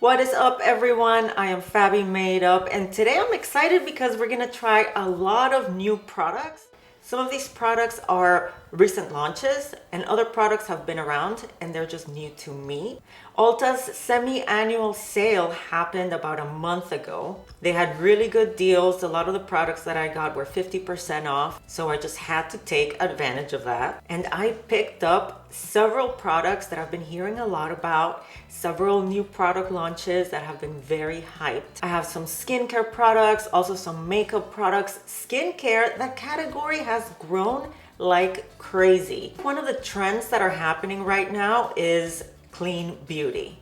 What is up, everyone? I am Fabi Made Up, and today I'm excited because we're gonna try a lot of new products. Some of these products are recent launches and other products have been around and they're just new to me. Ulta's semi-annual sale happened about a month ago. They had really good deals. A lot of the products that I got were 50% off, so I just had to take advantage of that. And I picked up several products that I've been hearing a lot about, several new product launches that have been very hyped. I have some skincare products, also some makeup products. Skincare, that category has grown like crazy. One of the trends that are happening right now is clean beauty.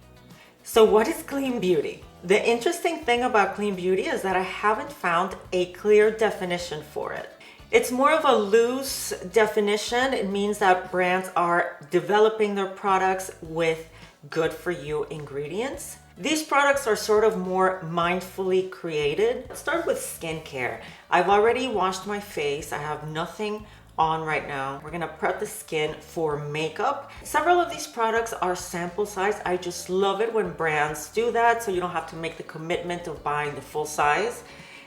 So what is clean beauty? The interesting thing about clean beauty is that I haven't found a clear definition for it. It's more of a loose definition. It means that brands are developing their products with good for you ingredients. These products are sort of more mindfully created. Let's start with skincare. I've already washed my face. I have nothing on right now. We're gonna prep the skin for makeup. Several of these products are sample size. I just love it when brands do that so you don't have to make the commitment of buying the full size.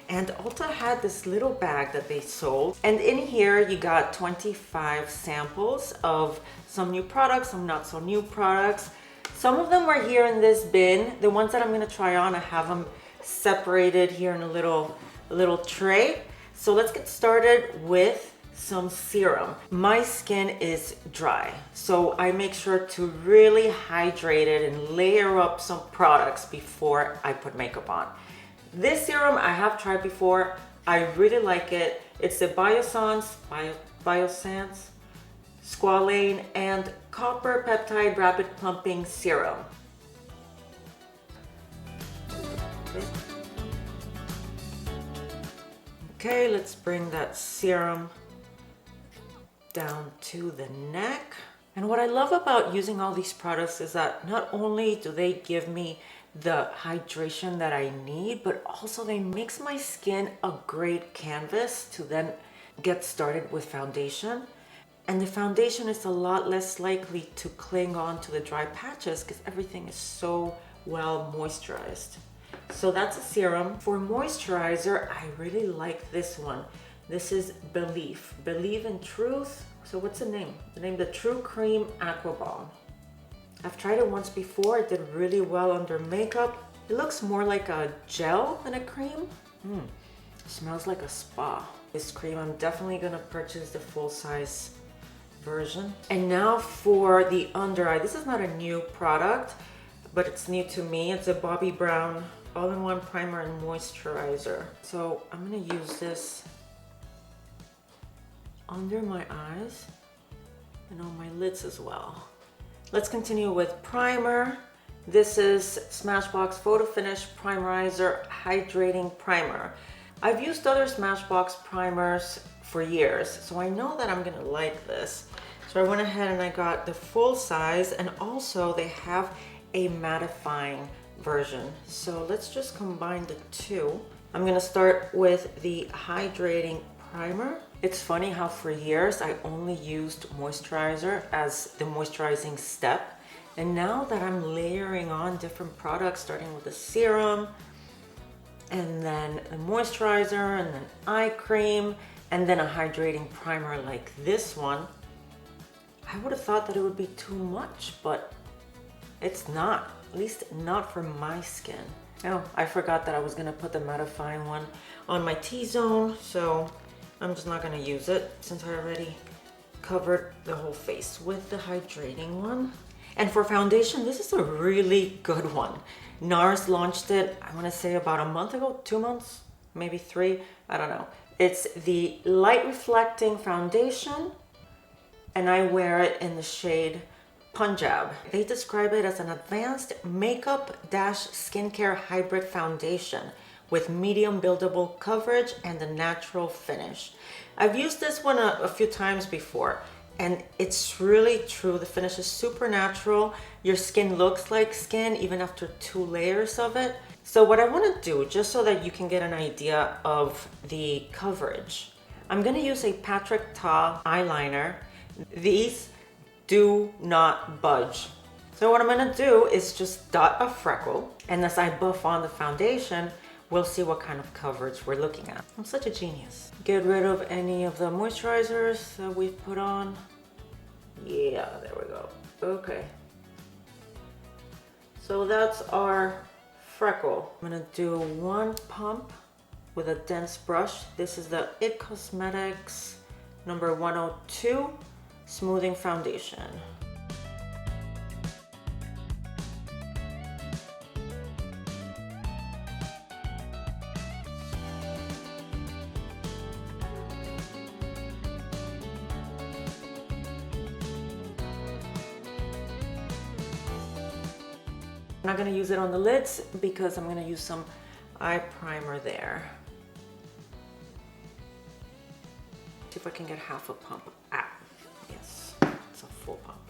And Ulta had this little bag that they sold, and in here you got 25 samples of some new products, some not so new products. Some of them are here in this bin. The ones that I'm gonna try on, I have them separated here in a little tray. So let's get started with some serum. My skin is dry, so I make sure to really hydrate it and layer up some products before I put makeup on. This serum I have tried before. I really like it. It's the Biossance, Squalane and Copper Peptide Rapid Plumping Serum. Okay, let's bring that serum down to the neck. And what I love about using all these products is that not only do they give me the hydration that I need, but also they makes my skin a great canvas to then get started with foundation. And the foundation is a lot less likely to cling on to the dry patches because everything is so well moisturized. So that's a serum. For moisturizer, I really like this one. This is Believe in Truth. So what's the name? The name, the True Cream Aqua Balm. I've tried it once before. It did really well under makeup. It looks more like a gel than a cream. It smells like a spa. This cream, I'm definitely gonna purchase the full size version. And now for the under eye. This is not a new product, but it's new to me. It's a Bobbi Brown all-in-one primer and moisturizer. So I'm gonna use this under my eyes and on my lids as well. Let's continue with primer. This is Smashbox Photo Finish Primerizer Hydrating Primer. I've used other Smashbox primers for years, so I know that I'm gonna like this. So I went ahead and I got the full size, and also they have a mattifying version. So let's just combine the two. I'm gonna start with the hydrating primer. It's funny how for years I only used moisturizer as the moisturizing step. And now that I'm layering on different products, starting with the serum, and then the moisturizer, and then eye cream, and then a hydrating primer like this one, I would have thought that it would be too much, but it's not, at least not for my skin. Oh, I forgot that I was gonna put the mattifying one on my T-zone, so I'm just not gonna use it since I already covered the whole face with the hydrating one. And for foundation, this is a really good one. Nars launched it, I wanna say about a month ago, 2 months, maybe 3, I don't know. It's the Light Reflecting Foundation, and I wear it in the shade Punjab. They describe it as an advanced makeup-skincare hybrid foundation with medium buildable coverage and a natural finish. I've used this one a few times before, and it's really true. The finish is super natural. Your skin looks like skin even after 2 layers of it. So what I want to do, just so that you can get an idea of the coverage, I'm going to use a Patrick Ta eyeliner. These do not budge. So what I'm gonna do is just dot a freckle, and as I buff on the foundation, we'll see what kind of coverage we're looking at. I'm such a genius. Get rid of any of the moisturizers that we've put on. Yeah, there we go. Okay. So that's our freckle. I'm gonna do one pump with a dense brush. This is the IT Cosmetics number 102 Smoothing Foundation. I'm not gonna use it on the lids because I'm gonna use some eye primer there. See if I can get half a pump. Ah, yes, it's a full pump.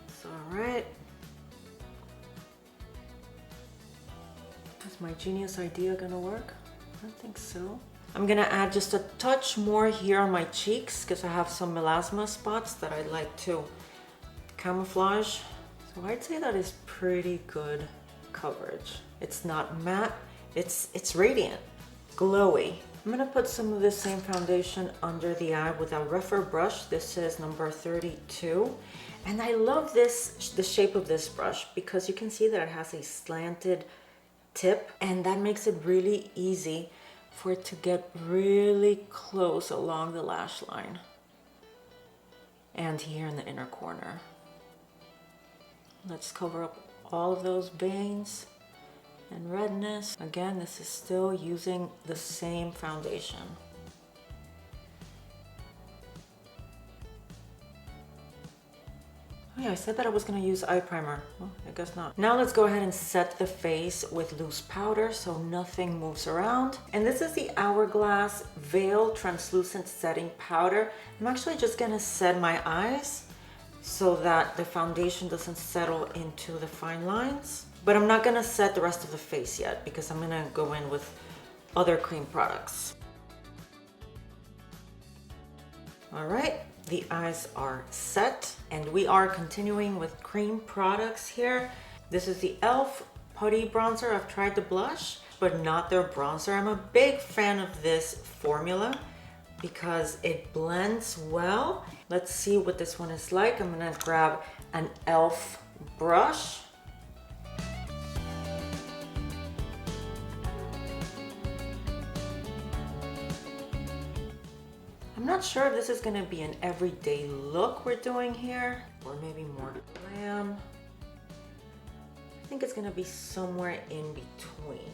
It's all right. Is my genius idea gonna work? I don't think so. I'm gonna add just a touch more here on my cheeks because I have some melasma spots that I'd like to camouflage. So I'd say that is pretty good coverage. It's not matte, it's radiant, glowy. I'm gonna put some of this same foundation under the eye with a rougher brush. This is number 32. And I love the shape of this brush because you can see that it has a slanted tip, and that makes it really easy for it to get really close along the lash line and here in the inner corner. Let's cover up all of those veins and redness. Again, this is still using the same foundation. Oh yeah, I said that I was gonna use eye primer. Well, I guess not. Now let's go ahead and set the face with loose powder so nothing moves around. And this is the Hourglass Veil Translucent Setting Powder. I'm actually just gonna set my eyes so that the foundation doesn't settle into the fine lines. But I'm not gonna set the rest of the face yet because I'm gonna go in with other cream products. All right, the eyes are set and we are continuing with cream products here. This is the e.l.f. Putty Bronzer. I've tried the blush, but not their bronzer. I'm a big fan of this formula because it blends well. Let's see what this one is like. I'm gonna grab an e.l.f. brush. I'm not sure if this is gonna be an everyday look we're doing here, or maybe more glam. I think it's gonna be somewhere in between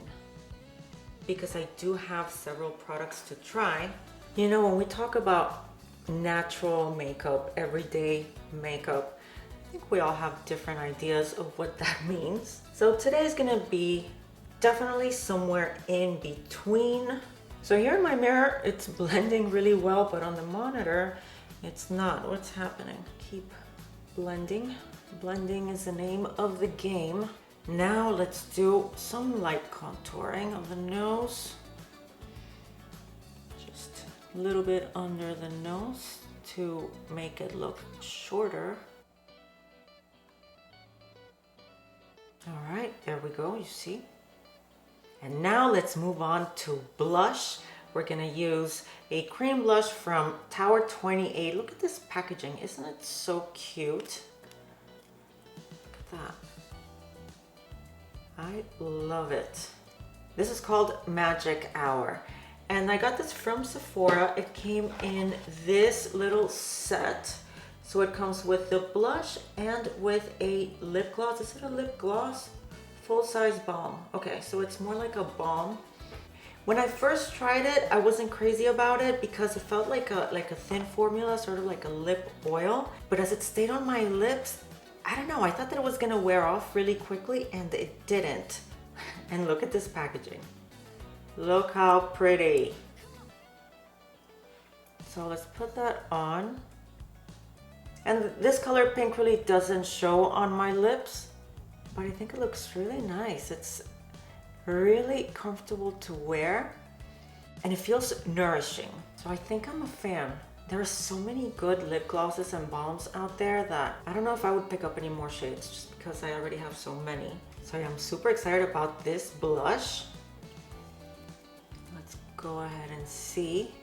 because I do have several products to try. You know, when we talk about natural makeup, everyday makeup, I think we all have different ideas of what that means. So today is gonna be definitely somewhere in between. So here in my mirror, it's blending really well, but on the monitor, it's not. What's happening? Keep blending. Blending is the name of the game. Now let's do some light contouring of the nose. A little bit under the nose to make it look shorter. All right, there we go, you see. And now let's move on to blush. We're gonna use a cream blush from Tower28. Look at this packaging, isn't it so cute? Look at that. I love it. This is called Magic Hour. And I got this from Sephora. It came in this little set. So it comes with the blush and with a lip gloss. Is it a lip gloss? Full-size balm. Okay, so it's more like a balm. When I first tried it, I wasn't crazy about it because it felt like a thin formula, sort of like a lip oil. But as it stayed on my lips, I don't know, I thought that it was gonna wear off really quickly and it didn't. And look at this packaging. Look how pretty. So let's put that on. And this color pink really doesn't show on my lips, but I think it looks really nice. It's really comfortable to wear and it feels nourishing. So I think I'm a fan. There are so many good lip glosses and balms out there that I don't know if I would pick up any more shades just because I already have so many. So yeah, I'm super excited about this blush. Let's go ahead and see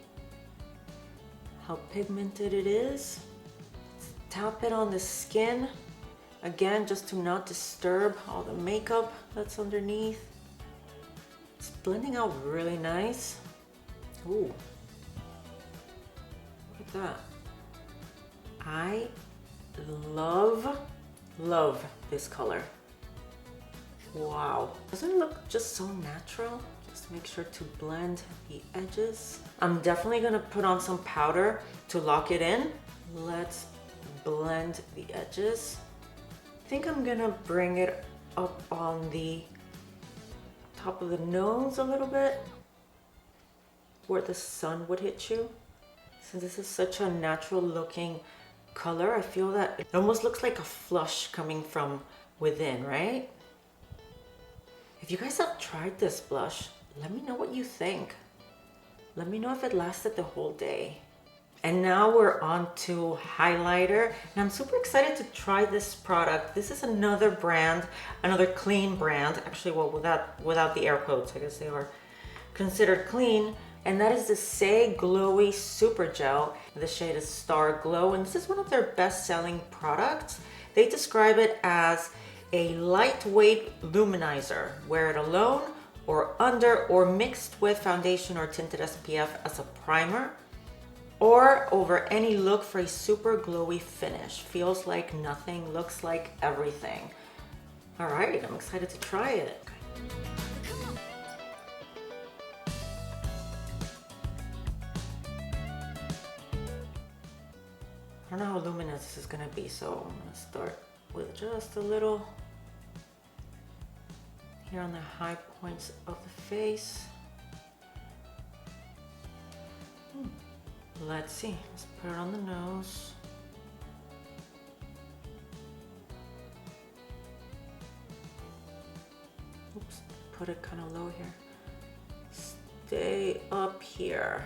how pigmented it is. Let's tap it on the skin. Again, just to not disturb all the makeup that's underneath. It's blending out really nice. Ooh. Look at that. I love this color. Wow. Doesn't it look just so natural? Just make sure to blend the edges. I'm definitely gonna put on some powder to lock it in. Let's blend the edges. I think I'm gonna bring it up on the top of the nose a little bit, where the sun would hit you. Since this is such a natural looking color, I feel that it almost looks like a flush coming from within, right? If you guys have tried this blush, let me know what you think. Let me know if it lasted the whole day. And now we're on to highlighter. And I'm super excited to try this product. This is another brand, another clean brand. Actually, well, without the air quotes, I guess they are considered clean. And that is the Saie Glowy Super Gel. The shade is Star Glow, and this is one of their best-selling products. They describe it as a lightweight luminizer. Wear it alone or under or mixed with foundation or tinted SPF as a primer, or over any look for a super glowy finish. Feels like nothing, looks like everything. All right, I'm excited to try it. I don't know how luminous this is gonna be, so I'm gonna start with just a little here on the high points of the face. Let's see, let's put it on the nose. Oops, put it kind of low here. Stay up here.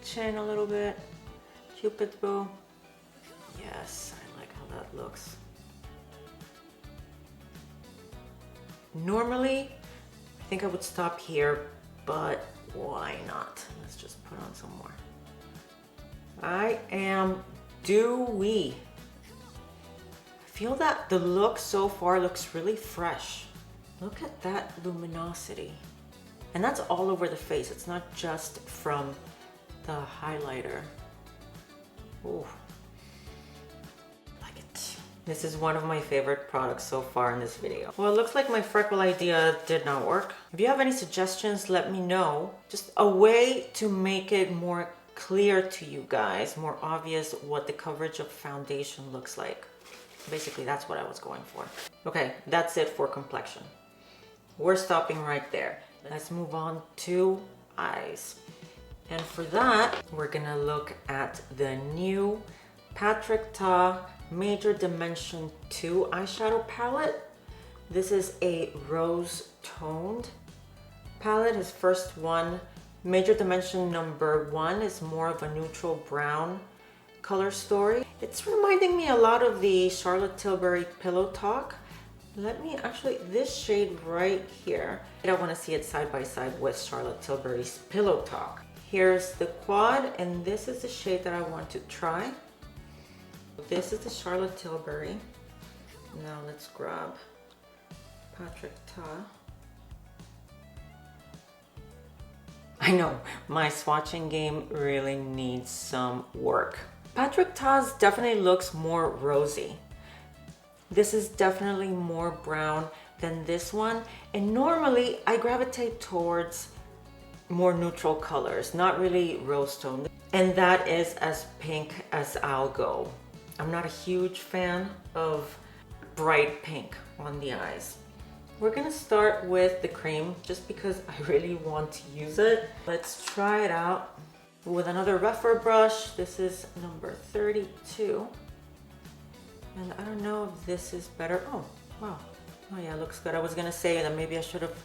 Chin a little bit. Cupid's bow. Yes, I like how that looks. Normally, I think I would stop here, but why not? Let's just put on some more. I am dewy. I feel that the look so far looks really fresh. Look at that luminosity. And that's all over the face. It's not just from the highlighter. Ooh. Like it. This is one of my favorite products so far in this video. Well, it looks like my freckle idea did not work. If you have any suggestions, let me know. Just a way to make it more clear to you guys, more obvious what the coverage of foundation looks like. Basically, that's what I was going for. Okay, that's it for complexion. We're stopping right there. Let's move on to eyes. And for that, we're gonna look at the new Patrick Ta Major Dimension 2 eyeshadow palette. This is a rose toned palette. His first one, Major Dimension number 1, is more of a neutral brown color story. It's reminding me a lot of the Charlotte Tilbury Pillow Talk. Let me actually, this shade right here, I want to see it side by side with Charlotte Tilbury's Pillow Talk. Here's the quad, and this is the shade that I want to try. This is the Charlotte Tilbury. Now let's grab Patrick Ta. I know, my swatching game really needs some work. Patrick Ta's definitely looks more rosy. This is definitely more brown than this one. And normally I gravitate towards more neutral colors, not really rose tone. And that is as pink as I'll go. I'm not a huge fan of bright pink on the eyes. We're gonna start with the cream just because I really want to use it. Let's try it out with another rougher brush. This is number 32. And I don't know if this is better. Oh, wow. Oh yeah, it looks good. I was gonna say that maybe I should have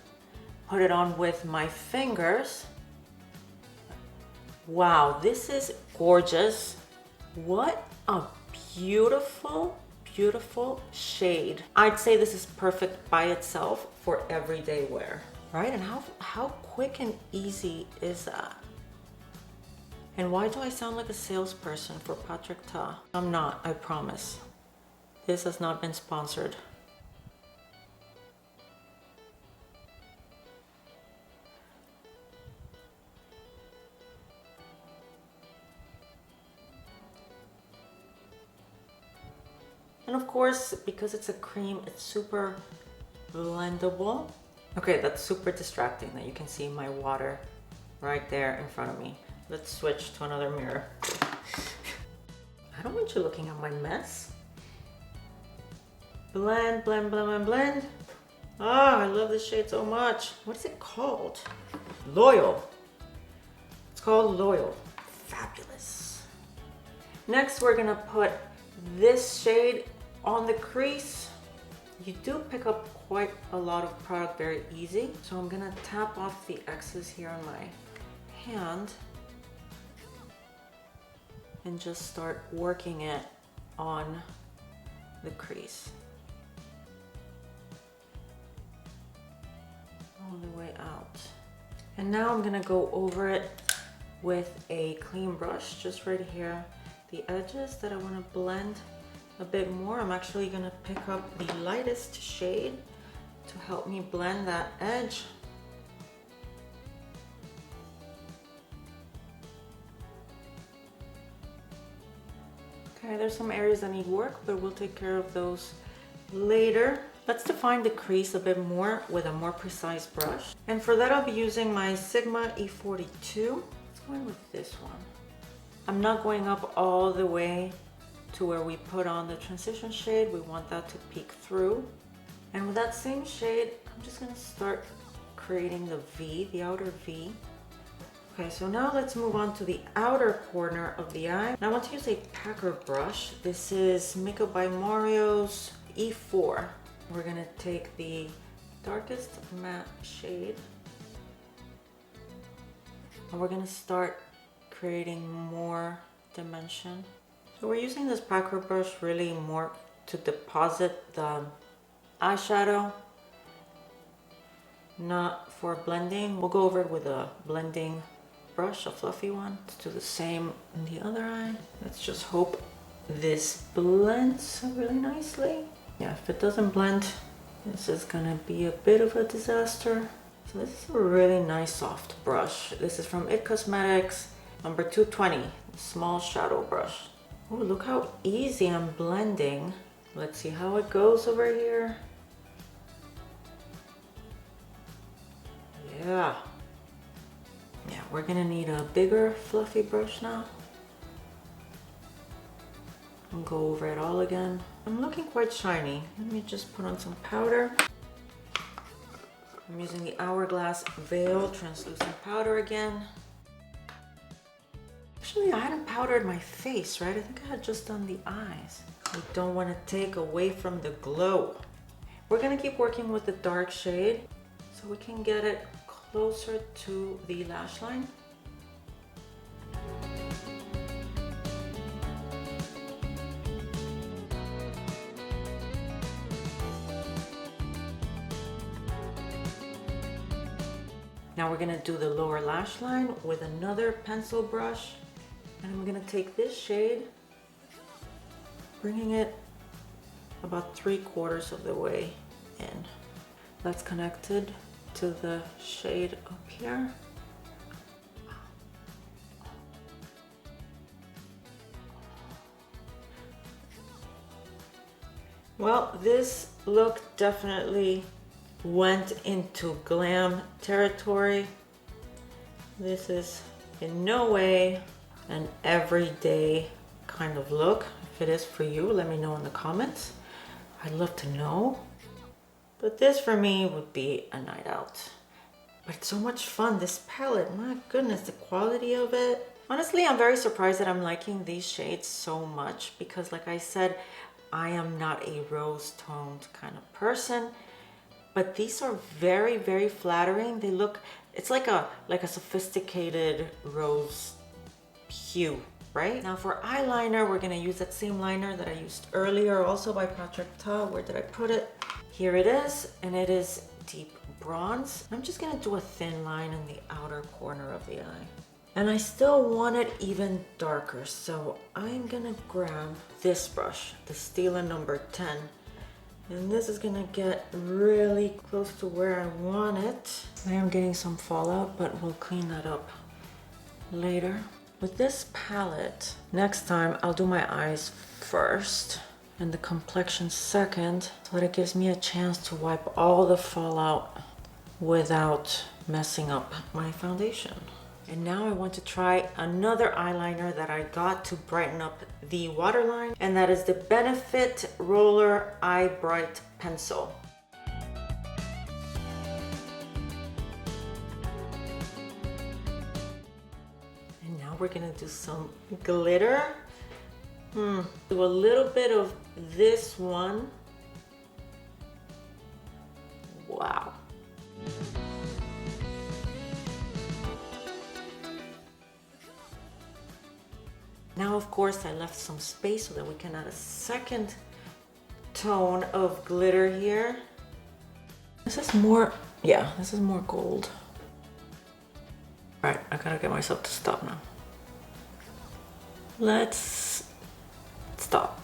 put it on with my fingers. Wow, this is gorgeous. What a beautiful, beautiful shade. I'd say this is perfect by itself for everyday wear, right? And how quick and easy is that? And why do I sound like a salesperson for Patrick Ta? I'm not, I promise. This has not been sponsored. And of course, because it's a cream, it's super blendable. Okay, that's super distracting that you can see my water right there in front of me. Let's switch to another mirror. I don't want you looking at my mess. Blend, blend, blend, blend, blend. Oh, I love this shade so much. What is it called? Loyal. It's called Loyal. Fabulous. Next, we're gonna put this shade on the crease. You do pick up quite a lot of product very easy. So I'm gonna tap off the excess here on my hand and just start working it on the crease. All the way out. And now I'm gonna go over it with a clean brush, just right here. The edges that I wanna blend a bit more, I'm actually gonna pick up the lightest shade to help me blend that edge. Okay, there's some areas that need work, but we'll take care of those later. Let's define the crease a bit more with a more precise brush. And for that, I'll be using my Sigma E42. Let's go in with this one. I'm not going up all the way to where we put on the transition shade. We want that to peek through. And with that same shade, I'm just gonna start creating the V, the outer V. Okay, so now let's move on to the outer corner of the eye. Now I want to use a packer brush. This is Makeup by Mario's E4. We're gonna take the darkest matte shade and we're gonna start creating more dimension. So we're using this packer brush really more to deposit the eyeshadow, not for blending. We'll go over it with a blending brush, a fluffy one. Let's do the same in the other eye. Let's just hope this blends really nicely. Yeah, if it doesn't blend, this is gonna be a bit of a disaster. So this is a really nice soft brush. This is from It Cosmetics, number 220, small shadow brush. Oh, look how easy I'm blending. Let's see how it goes over here. Yeah. Yeah, we're gonna need a bigger fluffy brush now. And go over it all again. I'm looking quite shiny. Let me just put on some powder. I'm using the Hourglass Veil Translucent Powder again. Actually, I hadn't powdered my face, right? I think I had just done the eyes. We don't want to take away from the glow. We're gonna keep working with the dark shade so we can get it closer to the lash line. Now we're gonna do the lower lash line with another pencil brush. And I'm gonna take this shade, bringing it about 3/4 of the way in. That's connected to the shade up here. Well, this look definitely went into glam territory. This is in no way an everyday kind of look. If it is for you, let me know in the comments. I'd love to know. But this for me would be a night out. But it's so much fun, this palette. My goodness, the quality of it. Honestly, I'm very surprised that I'm liking these shades so much because like I said, I am not a rose toned kind of person. But these are very, very flattering. They look, it's like a sophisticated rose hue, right? Now for eyeliner, we're gonna use that same liner that I used earlier, also by Patrick Ta. Where did I put it? Here it is, and it is deep bronze. I'm just gonna do a thin line in the outer corner of the eye. And I still want it even darker, so I'm gonna grab this brush, the Stila number 10. And this is gonna get really close to where I want it. I am getting some fallout, but we'll clean that up later. With this palette, next time I'll do my eyes first and the complexion second, so that it gives me a chance to wipe all the fallout without messing up my foundation. And now I want to try another eyeliner that I got to brighten up the waterline, and that is the Benefit Roller Eye Bright Pencil. And now we're gonna do some glitter. Do a little bit of this one. Wow. Now, of course, I left some space so that we can add a second tone of glitter here. This is more, yeah, this is more gold. All right, I gotta get myself to stop now. Let's stop.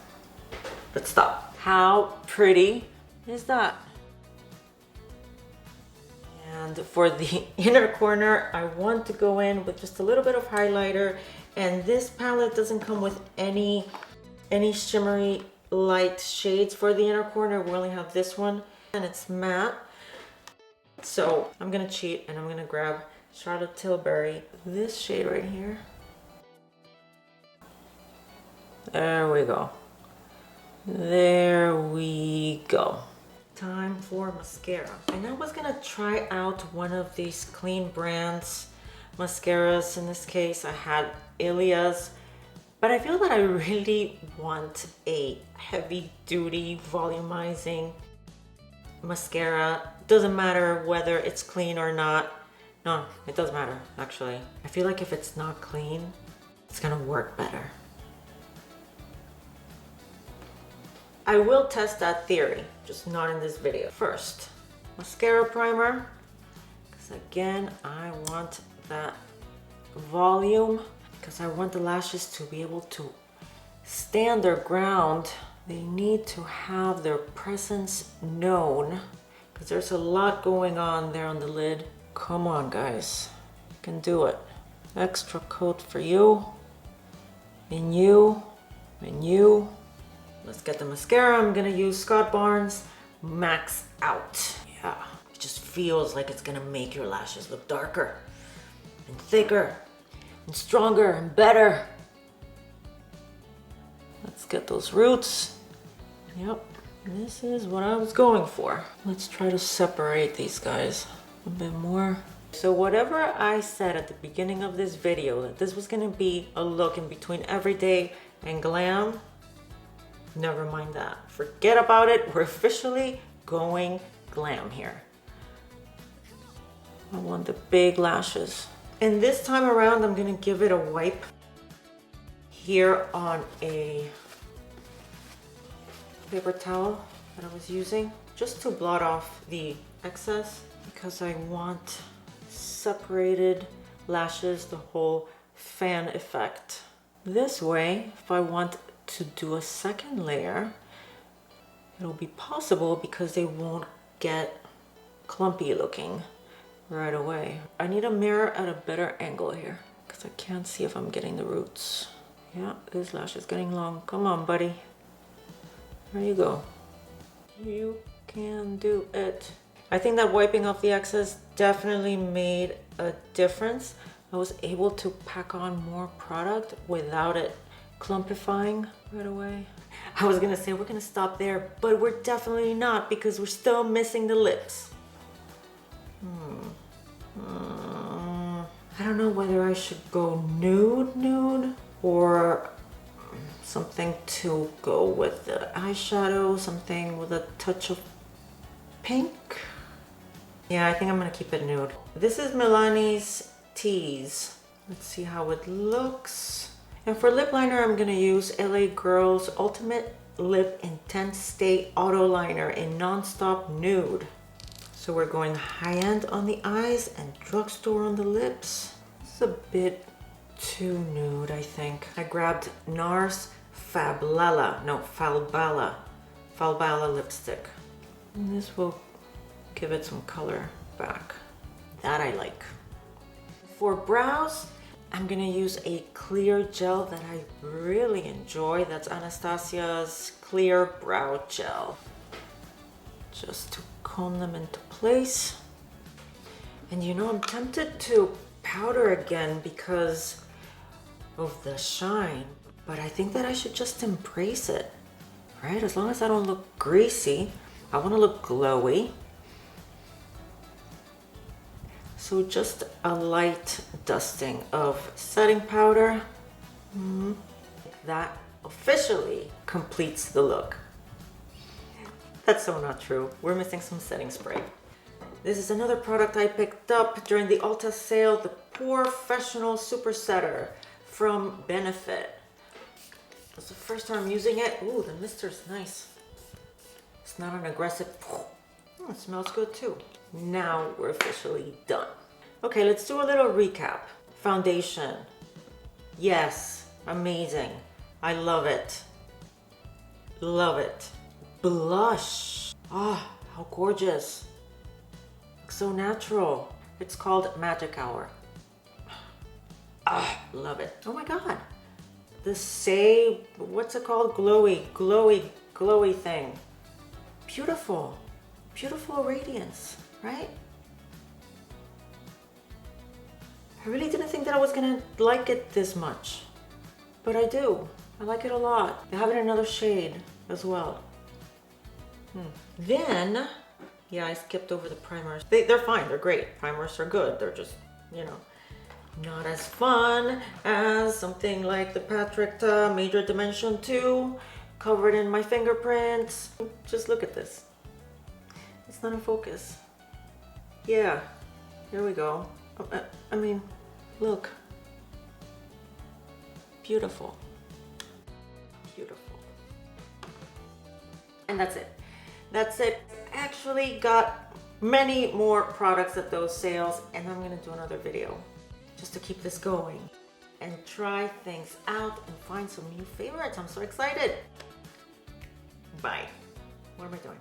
Let's stop. How pretty is that? And for the inner corner, I want to go in with just a little bit of highlighter. And this palette doesn't come with any shimmery light shades for the inner corner. We only have this one, and it's matte. So I'm gonna cheat, and I'm gonna grab Charlotte Tilbury, this shade right here. There we go. There we go. Time for mascara. And I was gonna try out one of these Clean Brands mascaras. In this case, I had Ilia's, but I feel that I really want a heavy duty volumizing mascara. Doesn't matter whether it's clean or not. No, it does matter, actually. I feel like if it's not clean, it's gonna work better. I will test that theory, just not in this video. First, mascara primer, because again, I want that volume, because I want the lashes to be able to stand their ground. They need to have their presence known, because there's a lot going on there on the lid. Come on, guys, you can do it. Extra coat for you, and you, and you. Let's get the mascara. I'm gonna use Scott Barnes Max Out. Yeah, it just feels like it's gonna make your lashes look darker and thicker and stronger and better. Let's get those roots. Yep, this is what I was going for. Let's try to separate these guys a bit more. So whatever I said at the beginning of this video, that this was gonna be a look in between everyday and glam, never mind that. Forget about it. We're officially going glam here. I want the big lashes. And this time around, I'm gonna give it a wipe here on a paper towel that I was using, just to blot off the excess, because I want separated lashes, the whole fan effect. This way, if I want to do a second layer, it'll be possible because they won't get clumpy looking right away. I need a mirror at a better angle here because I can't see if I'm getting the roots. Yeah, this lash is getting long. Come on, buddy. There you go. You can do it. I think that wiping off the excess definitely made a difference. I was able to pack on more product without it clumpifying right away. I was gonna say we're gonna stop there, but we're definitely not, because we're still missing the lips. I don't know whether I should go nude or something to go with the eyeshadow, something with a touch of pink. Yeah, I think I'm gonna keep it nude. This is Milani's Tease Let's see how it looks. And for lip liner, I'm gonna use LA Girl's Ultimate Lip Intense Stay Auto Liner in Non-Stop Nude. So we're going high-end on the eyes and drugstore on the lips. It's a bit too nude, I think. I grabbed Nars Falbala lipstick. And this will give it some color back. That I like. For brows, I'm gonna use a clear gel that I really enjoy. That's Anastasia's Clear Brow Gel. Just to comb them into place. And you know, I'm tempted to powder again because of the shine, but I think that I should just embrace it, right? As long as I don't look greasy, I want to look glowy. So just a light dusting of setting powder. That officially completes the look. That's so not true. We're missing some setting spray. This is another product I picked up during the Ulta sale, the Professional Super Setter from Benefit. It's the first time I'm using it. Ooh, the mister's nice. It's not an aggressive, it smells good too. Now we're officially done. Okay, let's do a little recap. Foundation. Yes, amazing. I love it. Love it. Blush. Ah, how gorgeous. So natural. It's called Magic Hour. Ah, love it. Oh my God. The Saie, what's it called? Glowy thing. Beautiful. Beautiful radiance, right? I really didn't think that I was gonna like it this much, but I do. I like it a lot. I have it in another shade as well. Then, yeah, I skipped over the primers. They're fine, they're great. Primers are good. They're just, you know, not as fun as something like the Patrick Major Dimension 2, covered in my fingerprints. Just look at this. It's not in focus. Yeah, here we go. I mean, look. Beautiful. Beautiful. And that's it. That's it. Actually got many more products at those sales, and I'm gonna do another video just to keep this going and try things out and find some new favorites. I'm so excited. Bye. What am I doing?